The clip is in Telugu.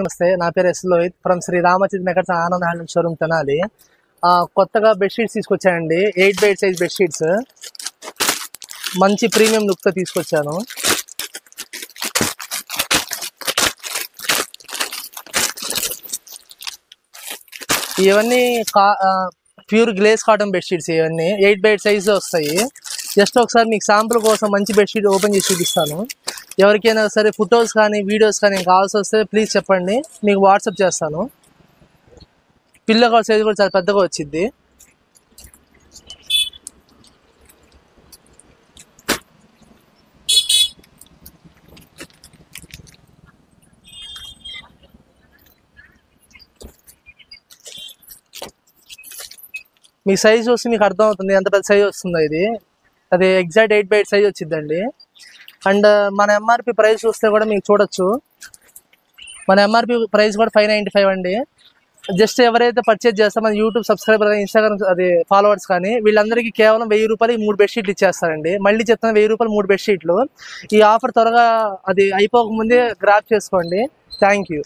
నమస్తే, నా పేరు S Lohith from Sri Ramachit makers Anand handloom showroom Tenali. కొత్తగా బెడ్షీట్స్ తీసుకొచ్చానండి. 8x8 సైజ్ బెడ్షీట్స్ మంచి ప్రీమియం లుక్తో తీసుకొచ్చాను. ఇవన్నీ ప్యూర్ గ్లేస్ కాటన్ బెడ్షీట్స్. ఇవన్నీ 8x8 సైజ్ వస్తాయి. జస్ట్ ఒకసారి మీకు శాంపుల్ కోసం మంచి బెడ్షీట్ ఓపెన్ చేసి చూపిస్తాను. ఎవరికైనా సరే ఫొటోస్ కానీ వీడియోస్ కానీ కావాల్సి వస్తే ప్లీజ్ చెప్పండి, మీకు వాట్సాప్ చేస్తాను. పిల్లో కవర్ సైజ్ కూడా చాలా పెద్దగా వచ్చింది. మీ సైజ్ చూసి మీకు అర్థమవుతుంది ఎంత పెద్ద సైజ్ వస్తుందో. ఇది అది ఎగ్జాక్ట్ 8x8 సైజ్ వచ్చిందండి. అండ్ మన ఎంఆర్పి ప్రైస్ చూస్తే కూడా మీకు చూడొచ్చు. మన ఎంఆర్పి ప్రైస్ కూడా 595 అండి. జస్ట్ ఎవరైతే పర్చేజ్ చేస్తారో మన యూట్యూబ్ సబ్స్క్రైబర్ కానీ ఇన్స్టాగ్రామ్ అది ఫాలోవర్స్ కానీ వీళ్ళందరికీ కేవలం 1000 రూపాయలు 3 బెడ్షీట్లు ఇచ్చేస్తారండి. మళ్ళీ చెప్తాను, 1000 రూపాయలు 3 బెడ్షీట్లు. ఈ ఆఫర్ త్వరగా అది అయిపోకముందే గ్రాప్ చేసుకోండి. Thank you.